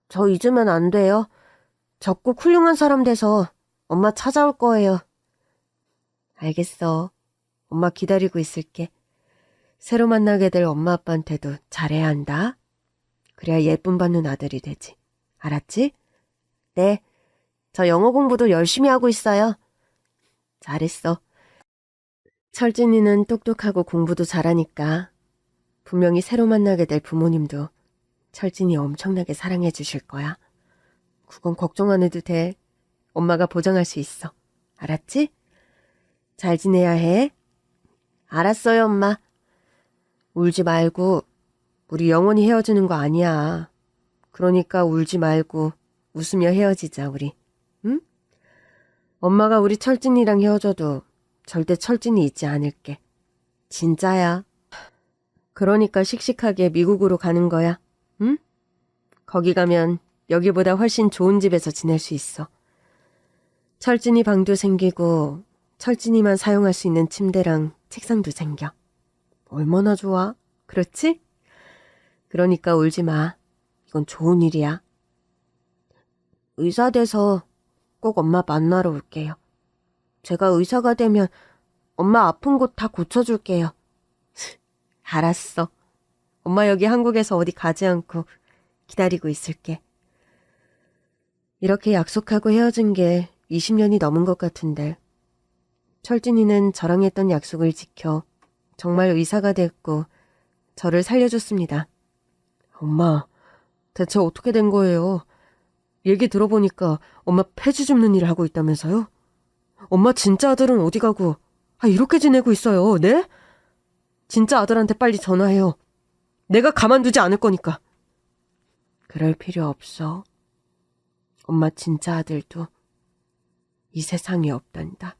저 잊으면 안 돼요. 저 꼭 훌륭한 사람 돼서 엄마 찾아올 거예요. 알겠어. 엄마 기다리고 있을게. 새로 만나게 될 엄마 아빠한테도 잘해야 한다. 그래야 예쁨 받는 아들이 되지. 알았지? 네. 저 영어 공부도 열심히 하고 있어요. 잘했어. 철진이는 똑똑하고 공부도 잘하니까 분명히 새로 만나게 될 부모님도 철진이 엄청나게 사랑해 주실 거야. 그건 걱정 안 해도 돼. 엄마가 보장할 수 있어. 알았지? 잘 지내야 해. 알았어요, 엄마. 울지 말고 우리 영원히 헤어지는 거 아니야. 그러니까 울지 말고 웃으며 헤어지자, 우리. 응? 엄마가 우리 철진이랑 헤어져도 절대 철진이 잊지 않을게. 진짜야. 그러니까 씩씩하게 미국으로 가는 거야. 응? 거기 가면 여기보다 훨씬 좋은 집에서 지낼 수 있어. 철진이 방도 생기고 철진이만 사용할 수 있는 침대랑 책상도 생겨. 얼마나 좋아? 그렇지? 그러니까 울지 마. 이건 좋은 일이야. 의사 돼서 꼭 엄마 만나러 올게요. 제가 의사가 되면 엄마 아픈 곳 다 고쳐줄게요. 알았어. 엄마 여기 한국에서 어디 가지 않고 기다리고 있을게. 이렇게 약속하고 헤어진 게 20년이 넘은 것 같은데 철진이는 저랑 했던 약속을 지켜 정말 의사가 됐고 저를 살려줬습니다. 엄마, 대체 어떻게 된 거예요? 얘기 들어보니까 엄마 폐지 줍는 일을 하고 있다면서요? 엄마 진짜 아들은 어디 가고 이렇게 지내고 있어요, 네? 진짜 아들한테 빨리 전화해요. 내가 가만두지 않을 거니까. 그럴 필요 없어. 엄마 진짜 아들도 이 세상에 없단다.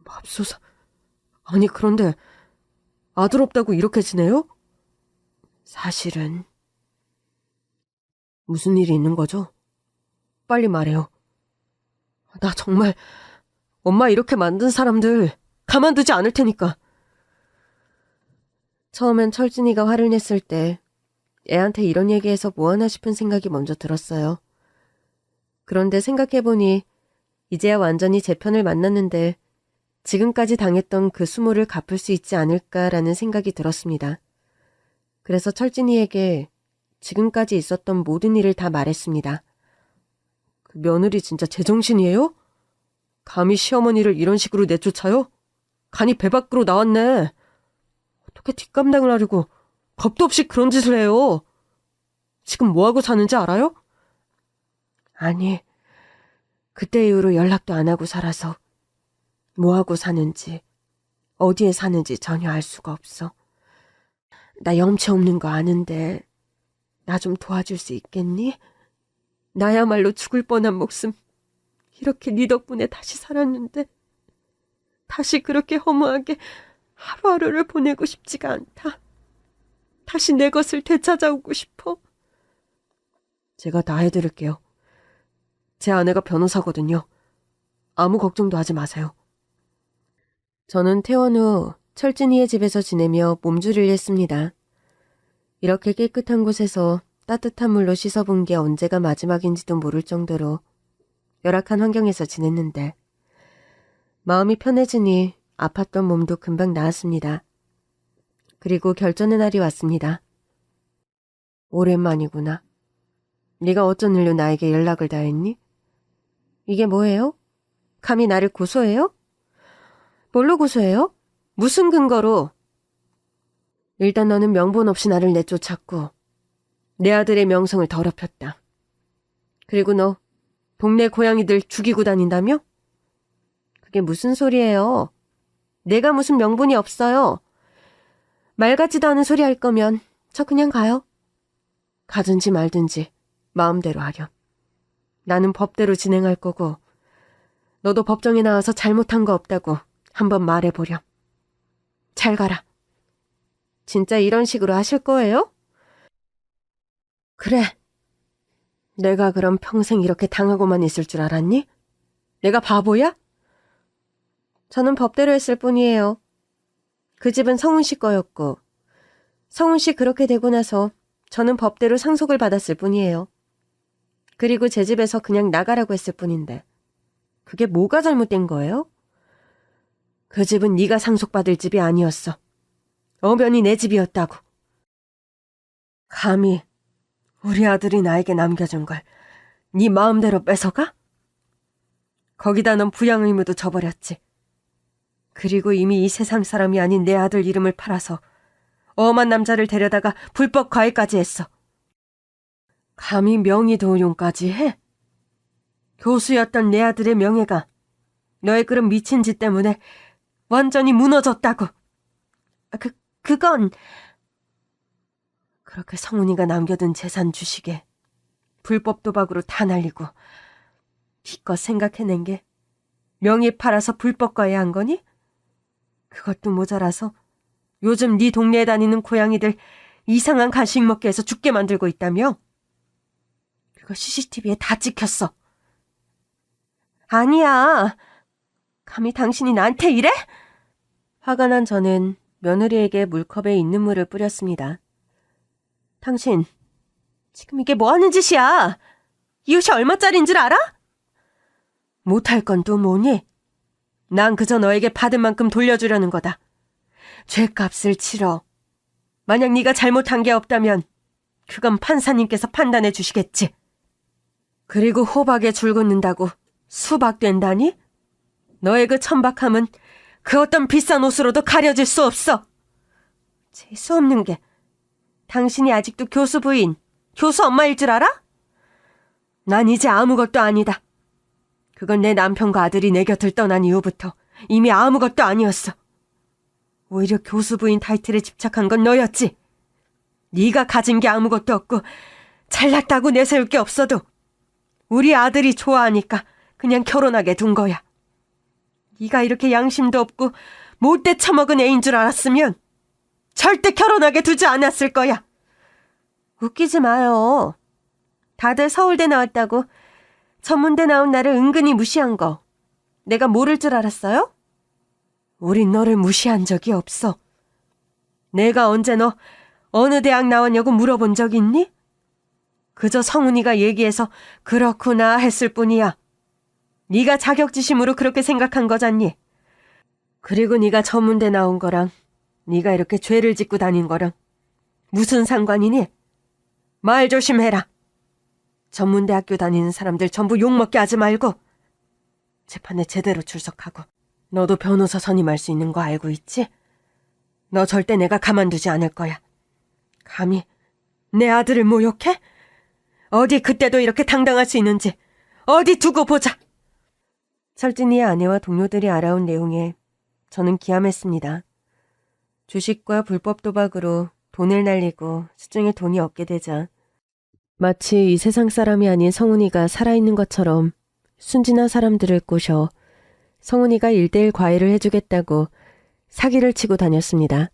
맙소사. 아니 그런데 아들 없다고 이렇게 지내요? 사실은 무슨 일이 있는 거죠? 빨리 말해요. 나 정말 엄마 이렇게 만든 사람들 가만두지 않을 테니까. 처음엔 철진이가 화를 냈을 때 애한테 이런 얘기해서 뭐하나 싶은 생각이 먼저 들었어요. 그런데 생각해보니 이제야 완전히 제 편을 만났는데 지금까지 당했던 그 수모를 갚을 수 있지 않을까라는 생각이 들었습니다. 그래서 철진이에게 지금까지 있었던 모든 일을 다 말했습니다. 그 며느리 진짜 제정신이에요? 감히 시어머니를 이런 식으로 내쫓아요? 간이 배 밖으로 나왔네. 어떻게 뒷감당을 하려고 겁도 없이 그런 짓을 해요. 지금 뭐하고 사는지 알아요? 아니, 그때 이후로 연락도 안 하고 살아서 뭐하고 사는지, 어디에 사는지 전혀 알 수가 없어. 나 염치 없는 거 아는데 나 좀 도와줄 수 있겠니? 나야말로 죽을 뻔한 목숨 이렇게 네 덕분에 다시 살았는데 다시 그렇게 허무하게 하루하루를 보내고 싶지가 않다. 다시 내 것을 되찾아오고 싶어. 제가 다 해드릴게요. 제 아내가 변호사거든요. 아무 걱정도 하지 마세요. 저는 퇴원 후 철진이의 집에서 지내며 몸조리를 했습니다. 이렇게 깨끗한 곳에서 따뜻한 물로 씻어본 게 언제가 마지막인지도 모를 정도로 열악한 환경에서 지냈는데 마음이 편해지니 아팠던 몸도 금방 나았습니다. 그리고 결전의 날이 왔습니다. 오랜만이구나. 네가 어쩐 일로 나에게 연락을 다 했니? 이게 뭐예요? 감히 나를 고소해요? 뭘로 고소해요? 무슨 근거로? 일단 너는 명분 없이 나를 내쫓았고 내 아들의 명성을 더럽혔다. 그리고 너 동네 고양이들 죽이고 다닌다며? 그게 무슨 소리예요? 내가 무슨 명분이 없어요. 말 같지도 않은 소리 할 거면 저 그냥 가요. 가든지 말든지 마음대로 하렴. 나는 법대로 진행할 거고 너도 법정에 나와서 잘못한 거 없다고 한번 말해보렴. 잘 가라. 진짜 이런 식으로 하실 거예요? 그래. 내가 그럼 평생 이렇게 당하고만 있을 줄 알았니? 내가 바보야? 저는 법대로 했을 뿐이에요. 그 집은 성훈 씨 거였고 성훈 씨 그렇게 되고 나서 저는 법대로 상속을 받았을 뿐이에요. 그리고 제 집에서 그냥 나가라고 했을 뿐인데 그게 뭐가 잘못된 거예요? 그 집은 네가 상속받을 집이 아니었어. 엄연히 내 집이었다고. 감히 우리 아들이 나에게 남겨준 걸 네 마음대로 뺏어가? 거기다 넌 부양 의무도 져버렸지. 그리고 이미 이 세상 사람이 아닌 내 아들 이름을 팔아서 엄한 남자를 데려다가 불법 과외까지 했어. 감히 명의 도용까지 해? 교수였던 내 아들의 명예가 너의 그런 미친 짓 때문에 완전히 무너졌다고. 그건 그렇게 성훈이가 남겨둔 재산 주식에 불법 도박으로 다 날리고 기껏 생각해낸 게 명의 팔아서 불법 과외한 거니? 그것도 모자라서 요즘 네 동네에 다니는 고양이들 이상한 간식 먹게 해서 죽게 만들고 있다며? 그거 CCTV에 다 찍혔어. 아니야. 감히 당신이 나한테 이래? 화가 난 저는 며느리에게 물컵에 있는 물을 뿌렸습니다. 당신, 지금 이게 뭐 하는 짓이야? 이 옷이 얼마짜리인 줄 알아? 못할 건 또 뭐니? 난 그저 너에게 받은 만큼 돌려주려는 거다. 죗값을 치러. 만약 네가 잘못한 게 없다면 그건 판사님께서 판단해 주시겠지. 그리고 호박에 줄 긋는다고 수박된다니? 너의 그 천박함은 그 어떤 비싼 옷으로도 가려질 수 없어. 재수 없는 게 당신이 아직도 교수 부인, 교수 엄마일 줄 알아? 난 이제 아무것도 아니다. 그건 내 남편과 아들이 내 곁을 떠난 이후부터 이미 아무것도 아니었어. 오히려 교수 부인 타이틀에 집착한 건 너였지. 네가 가진 게 아무것도 없고 잘났다고 내세울 게 없어도 우리 아들이 좋아하니까 그냥 결혼하게 둔 거야. 네가 이렇게 양심도 없고 못돼 처먹은 애인 줄 알았으면 절대 결혼하게 두지 않았을 거야. 웃기지 마요. 다들 서울대 나왔다고 전문대 나온 나를 은근히 무시한 거 내가 모를 줄 알았어요? 우린 너를 무시한 적이 없어. 내가 언제 너 어느 대학 나왔냐고 물어본 적 있니? 그저 성훈이가 얘기해서 그렇구나 했을 뿐이야. 네가 자격지심으로 그렇게 생각한 거잖니. 그리고 네가 전문대 나온 거랑 네가 이렇게 죄를 짓고 다닌 거랑 무슨 상관이니? 말 조심해라. 전문대학교 다니는 사람들 전부 욕먹게 하지 말고 재판에 제대로 출석하고. 너도 변호사 선임할 수 있는 거 알고 있지? 너 절대 내가 가만두지 않을 거야. 감히 내 아들을 모욕해? 어디 그때도 이렇게 당당할 수 있는지 어디 두고 보자. 철진이의 아내와 동료들이 알아온 내용에 저는 기함했습니다. 주식과 불법 도박으로 돈을 날리고 수중에 돈이 없게 되자 마치 이 세상 사람이 아닌 성훈이가 살아있는 것처럼 순진한 사람들을 꼬셔 성훈이가 1:1 과외를 해주겠다고 사기를 치고 다녔습니다.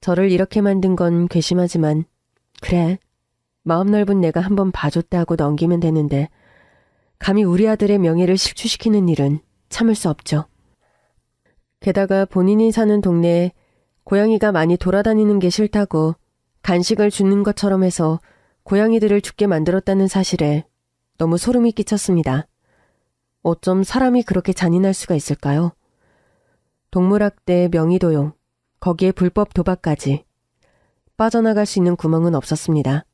저를 이렇게 만든 건 괘씸하지만 그래, 마음 넓은 내가 한번 봐줬다 하고 넘기면 되는데 감히 우리 아들의 명예를 실추시키는 일은 참을 수 없죠. 게다가 본인이 사는 동네에 고양이가 많이 돌아다니는 게 싫다고 간식을 주는 것처럼 해서 고양이들을 죽게 만들었다는 사실에 너무 소름이 끼쳤습니다. 어쩜 사람이 그렇게 잔인할 수가 있을까요? 동물학대, 명의도용, 거기에 불법 도박까지. 빠져나갈 수 있는 구멍은 없었습니다.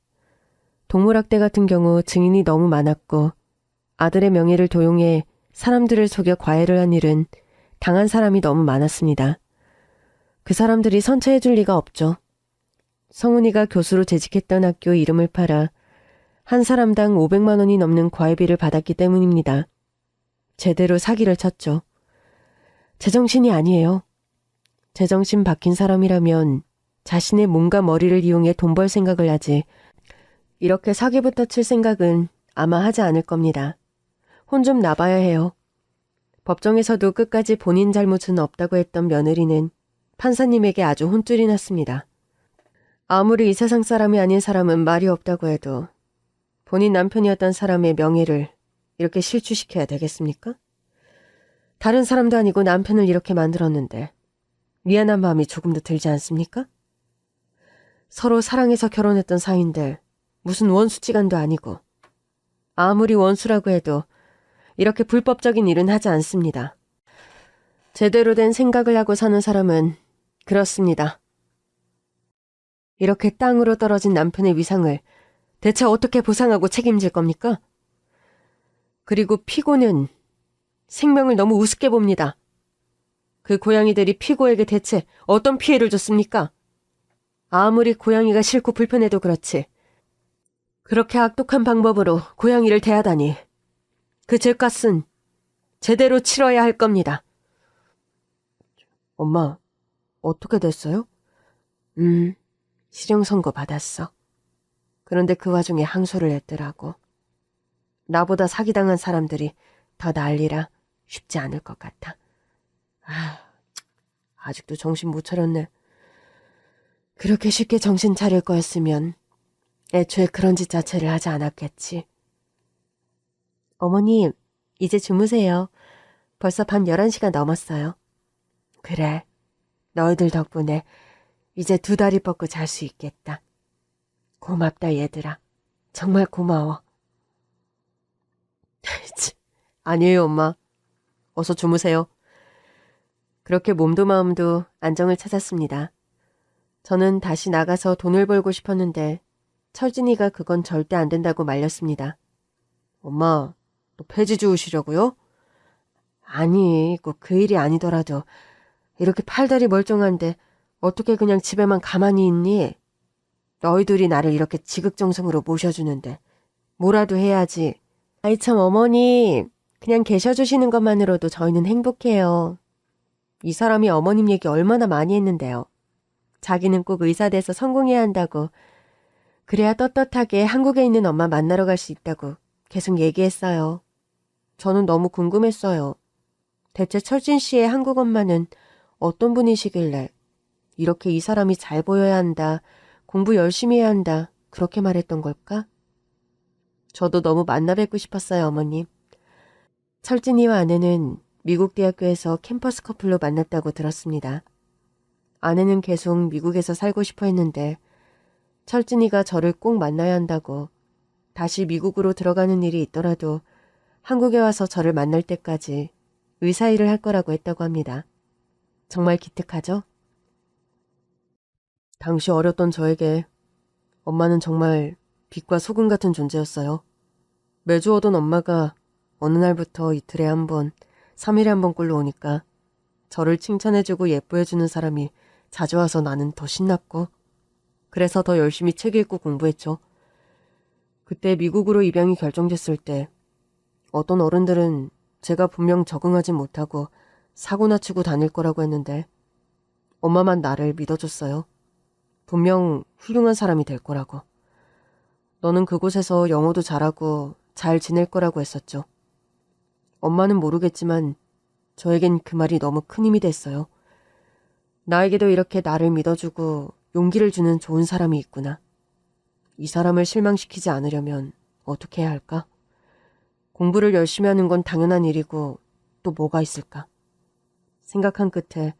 동물학대 같은 경우 증인이 너무 많았고 아들의 명예를 도용해 사람들을 속여 과외를 한 일은 당한 사람이 너무 많았습니다. 그 사람들이 선처해줄 리가 없죠. 성훈이가 교수로 재직했던 학교 이름을 팔아 한 사람당 500만 원이 넘는 과외비를 받았기 때문입니다. 제대로 사기를 쳤죠. 제정신이 아니에요. 제정신 박힌 사람이라면 자신의 몸과 머리를 이용해 돈 벌 생각을 하지 이렇게 사기부터 칠 생각은 아마 하지 않을 겁니다. 혼 좀 나봐야 해요. 법정에서도 끝까지 본인 잘못은 없다고 했던 며느리는 판사님에게 아주 혼쭐이 났습니다. 아무리 이 세상 사람이 아닌 사람은 말이 없다고 해도 본인 남편이었던 사람의 명예를 이렇게 실추시켜야 되겠습니까? 다른 사람도 아니고 남편을 이렇게 만들었는데 미안한 마음이 조금도 들지 않습니까? 서로 사랑해서 결혼했던 사이인들 무슨 원수지간도 아니고 아무리 원수라고 해도 이렇게 불법적인 일은 하지 않습니다. 제대로 된 생각을 하고 사는 사람은 그렇습니다. 이렇게 땅으로 떨어진 남편의 위상을 대체 어떻게 보상하고 책임질 겁니까? 그리고 피고는 생명을 너무 우습게 봅니다. 그 고양이들이 피고에게 대체 어떤 피해를 줬습니까? 아무리 고양이가 싫고 불편해도 그렇지. 그렇게 악독한 방법으로 고양이를 대하다니. 그 죄값은 제대로 치러야 할 겁니다. 엄마, 어떻게 됐어요? 실형 선고 받았어. 그런데 그 와중에 항소를 했더라고. 나보다 사기당한 사람들이 더 난리라 쉽지 않을 것 같아. 아직도 정신 못 차렸네. 그렇게 쉽게 정신 차릴 거였으면 애초에 그런 짓 자체를 하지 않았겠지. 어머님, 이제 주무세요. 벌써 밤 11시가 넘었어요. 그래, 너희들 덕분에 이제 2다리 뻗고 잘 수 있겠다. 고맙다 얘들아. 정말 고마워. 아니에요 엄마. 어서 주무세요. 그렇게 몸도 마음도 안정을 찾았습니다. 저는 다시 나가서 돈을 벌고 싶었는데 철진이가 그건 절대 안 된다고 말렸습니다. 엄마, 또 폐지 주우시려고요? 아니, 꼭 그 일이 아니더라도 이렇게 팔다리 멀쩡한데 어떻게 그냥 집에만 가만히 있니? 너희들이 나를 이렇게 지극정성으로 모셔주는데 뭐라도 해야지. 아이 참 어머님, 그냥 계셔주시는 것만으로도 저희는 행복해요. 이 사람이 어머님 얘기 얼마나 많이 했는데요. 자기는 꼭 의사 돼서 성공해야 한다고. 그래야 떳떳하게 한국에 있는 엄마 만나러 갈 수 있다고 계속 얘기했어요. 저는 너무 궁금했어요. 대체 철진 씨의 한국 엄마는 어떤 분이시길래 이렇게 이 사람이 잘 보여야 한다, 공부 열심히 해야 한다, 그렇게 말했던 걸까? 저도 너무 만나 뵙고 싶었어요, 어머님. 철진이와 아내는 미국 대학교에서 캠퍼스 커플로 만났다고 들었습니다. 아내는 계속 미국에서 살고 싶어 했는데 철진이가 저를 꼭 만나야 한다고 다시 미국으로 들어가는 일이 있더라도 한국에 와서 저를 만날 때까지 의사일을 할 거라고 했다고 합니다. 정말 기특하죠? 당시 어렸던 저에게 엄마는 정말 빛과 소금 같은 존재였어요. 매주 오던 엄마가 어느 날부터 이틀에 한 번, 3일에 한 번꼴로 오니까 저를 칭찬해주고 예뻐해주는 사람이 자주 와서 나는 더 신났고 그래서 더 열심히 책 읽고 공부했죠. 그때 미국으로 입양이 결정됐을 때 어떤 어른들은 제가 분명 적응하지 못하고 사고나 치고 다닐 거라고 했는데 엄마만 나를 믿어줬어요. 분명 훌륭한 사람이 될 거라고. 너는 그곳에서 영어도 잘하고 잘 지낼 거라고 했었죠. 엄마는 모르겠지만 저에겐 그 말이 너무 큰 힘이 됐어요. 나에게도 이렇게 나를 믿어주고 용기를 주는 좋은 사람이 있구나. 이 사람을 실망시키지 않으려면 어떻게 해야 할까? 공부를 열심히 하는 건 당연한 일이고 또 뭐가 있을까? 생각한 끝에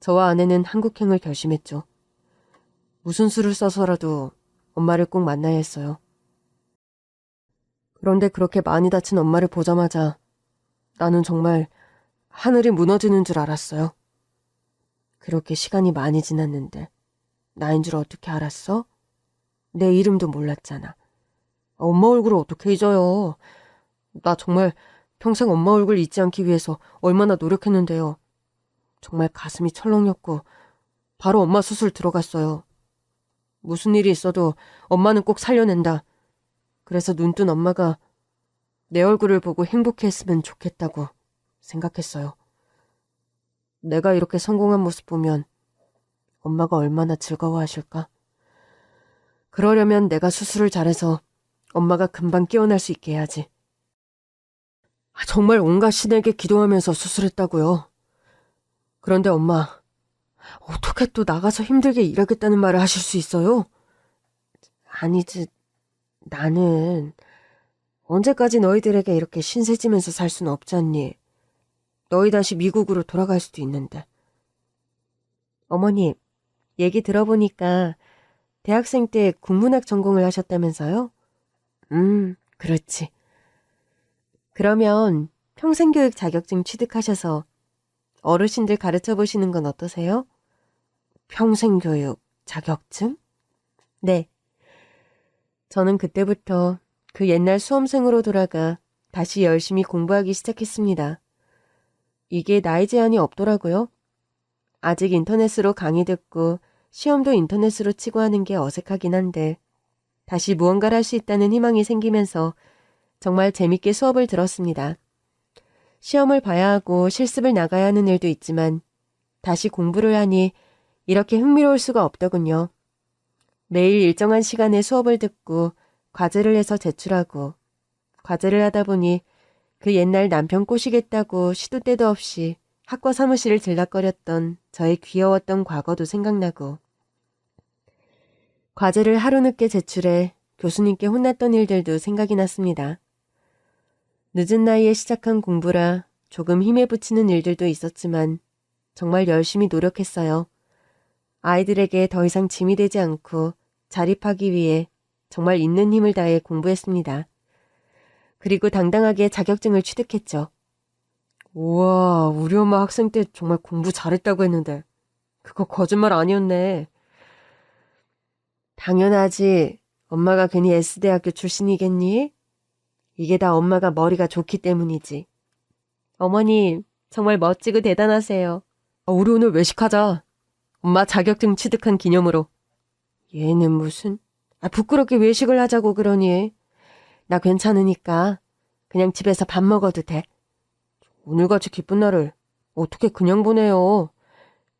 저와 아내는 한국행을 결심했죠. 무슨 수를 써서라도 엄마를 꼭 만나야 했어요. 그런데 그렇게 많이 다친 엄마를 보자마자 나는 정말 하늘이 무너지는 줄 알았어요. 그렇게 시간이 많이 지났는데 나인 줄 어떻게 알았어? 내 이름도 몰랐잖아. 엄마 얼굴을 어떻게 잊어요? 나 정말 평생 엄마 얼굴 잊지 않기 위해서 얼마나 노력했는데요. 정말 가슴이 철렁였고 바로 엄마 수술 들어갔어요. 무슨 일이 있어도 엄마는 꼭 살려낸다. 그래서 눈뜬 엄마가 내 얼굴을 보고 행복해했으면 좋겠다고 생각했어요. 내가 이렇게 성공한 모습 보면 엄마가 얼마나 즐거워하실까? 그러려면 내가 수술을 잘해서 엄마가 금방 깨어날 수 있게 해야지. 정말 온갖 신에게 기도하면서 수술했다고요. 그런데 엄마, 어떻게 또 나가서 힘들게 일하겠다는 말을 하실 수 있어요? 아니지, 나는 언제까지 너희들에게 이렇게 신세지면서 살 수는 없잖니. 너희 다시 미국으로 돌아갈 수도 있는데. 어머니, 얘기 들어보니까 대학생 때 국문학 전공을 하셨다면서요? 그렇지. 그러면 평생교육 자격증 취득하셔서 어르신들 가르쳐 보시는 건 어떠세요? 평생교육 자격증? 네. 저는 그때부터 그 옛날 수험생으로 돌아가 다시 열심히 공부하기 시작했습니다. 이게 나이 제한이 없더라고요. 아직 인터넷으로 강의 듣고 시험도 인터넷으로 치고 하는 게 어색하긴 한데 다시 무언가를 할 수 있다는 희망이 생기면서 정말 재밌게 수업을 들었습니다. 시험을 봐야 하고 실습을 나가야 하는 일도 있지만 다시 공부를 하니 이렇게 흥미로울 수가 없더군요. 매일 일정한 시간에 수업을 듣고 과제를 해서 제출하고 과제를 하다 보니 그 옛날 남편 꼬시겠다고 시도 때도 없이 학과 사무실을 들락거렸던 저의 귀여웠던 과거도 생각나고 과제를 하루 늦게 제출해 교수님께 혼났던 일들도 생각이 났습니다. 늦은 나이에 시작한 공부라 조금 힘에 부치는 일들도 있었지만 정말 열심히 노력했어요. 아이들에게 더 이상 짐이 되지 않고 자립하기 위해 정말 있는 힘을 다해 공부했습니다. 그리고 당당하게 자격증을 취득했죠. 우와, 우리 엄마 학생 때 정말 공부 잘했다고 했는데 그거 거짓말 아니었네. 당연하지. 엄마가 괜히 S대학교 출신이겠니? 이게 다 엄마가 머리가 좋기 때문이지. 어머니, 정말 멋지고 대단하세요. 우리 오늘 외식하자. 엄마 자격증 취득한 기념으로. 얘는 무슨? 부끄럽게 외식을 하자고 그러니. 나 괜찮으니까 그냥 집에서 밥 먹어도 돼. 오늘같이 기쁜 날을 어떻게 그냥 보내요.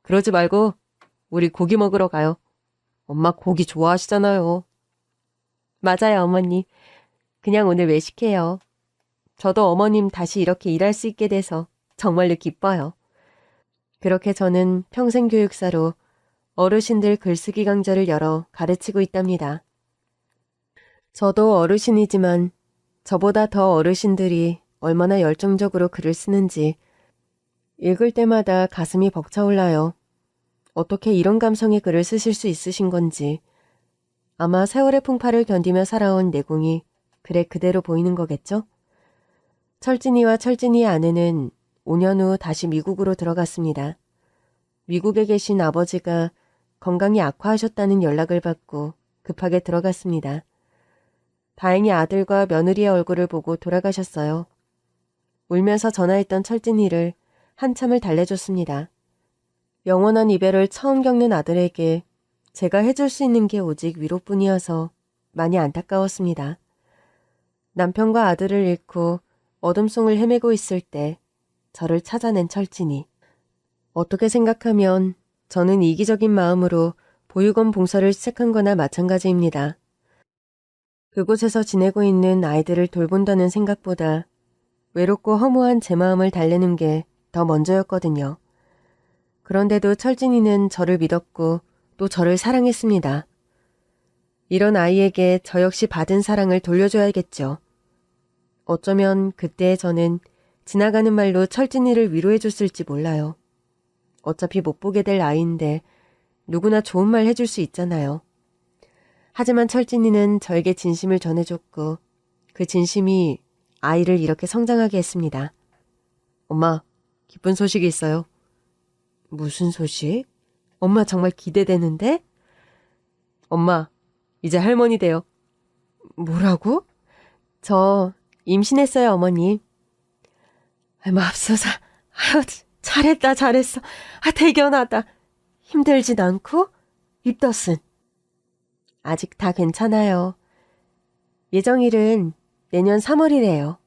그러지 말고 우리 고기 먹으러 가요. 엄마 고기 좋아하시잖아요. 맞아요, 어머니. 그냥 오늘 외식해요. 저도 어머님 다시 이렇게 일할 수 있게 돼서 정말로 기뻐요. 그렇게 저는 평생교육사로 어르신들 글쓰기 강좌를 열어 가르치고 있답니다. 저도 어르신이지만 저보다 더 어르신들이 얼마나 열정적으로 글을 쓰는지 읽을 때마다 가슴이 벅차올라요. 어떻게 이런 감성의 글을 쓰실 수 있으신 건지 아마 세월의 풍파를 견디며 살아온 내공이 글에 그대로 보이는 거겠죠? 철진이와 철진이의 아내는 5년 후 다시 미국으로 들어갔습니다. 미국에 계신 아버지가 건강이 악화하셨다는 연락을 받고 급하게 들어갔습니다. 다행히 아들과 며느리의 얼굴을 보고 돌아가셨어요. 울면서 전화했던 철진이를 한참을 달래줬습니다. 영원한 이별을 처음 겪는 아들에게 제가 해줄 수 있는 게 오직 위로뿐이어서 많이 안타까웠습니다. 남편과 아들을 잃고 어둠송을 헤매고 있을 때 저를 찾아낸 철진이. 어떻게 생각하면 저는 이기적인 마음으로 보육원 봉사를 시작한 거나 마찬가지입니다. 그곳에서 지내고 있는 아이들을 돌본다는 생각보다 외롭고 허무한 제 마음을 달래는 게 더 먼저였거든요. 그런데도 철진이는 저를 믿었고 또 저를 사랑했습니다. 이런 아이에게 저 역시 받은 사랑을 돌려줘야겠죠. 어쩌면 그때 저는 지나가는 말로 철진이를 위로해줬을지 몰라요. 어차피 못 보게 될 아이인데 누구나 좋은 말 해줄 수 있잖아요. 하지만 철진이는 저에게 진심을 전해줬고 그 진심이 아이를 이렇게 성장하게 했습니다. 엄마, 기쁜 소식이 있어요. 무슨 소식? 엄마 정말 기대되는데? 엄마, 이제 할머니 돼요. 뭐라고? 저 임신했어요, 어머님. 맙소사. 아유, 잘했다, 잘했어. 대견하다. 힘들진 않고? 입덧은? 아직 다 괜찮아요. 예정일은 내년 3월이래요.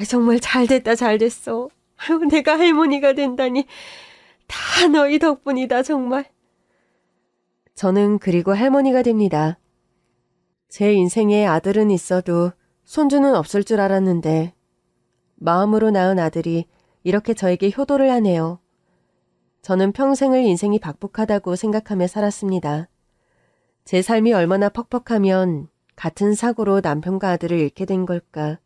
정말 잘됐다, 잘됐어. 아유, 내가 할머니가 된다니. 다 너희 덕분이다, 정말. 저는 그리고 할머니가 됩니다. 제 인생에 아들은 있어도 손주는 없을 줄 알았는데 마음으로 낳은 아들이 이렇게 저에게 효도를 하네요. 저는 평생을 인생이 박복하다고 생각하며 살았습니다. 제 삶이 얼마나 퍽퍽하면 같은 사고로 남편과 아들을 잃게 된 걸까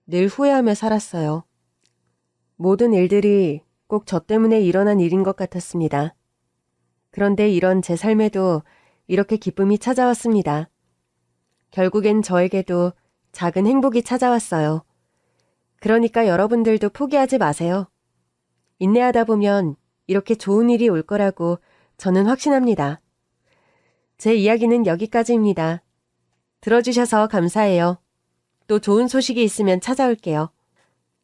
늘 후회하며 살았어요. 모든 일들이 꼭 저 때문에 일어난 일인 것 같았습니다. 그런데 이런 제 삶에도 이렇게 기쁨이 찾아왔습니다. 결국엔 저에게도 작은 행복이 찾아왔어요. 그러니까 여러분들도 포기하지 마세요. 인내하다 보면 이렇게 좋은 일이 올 거라고 저는 확신합니다. 제 이야기는 여기까지입니다. 들어주셔서 감사해요. 또 좋은 소식이 있으면 찾아올게요.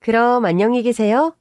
그럼 안녕히 계세요.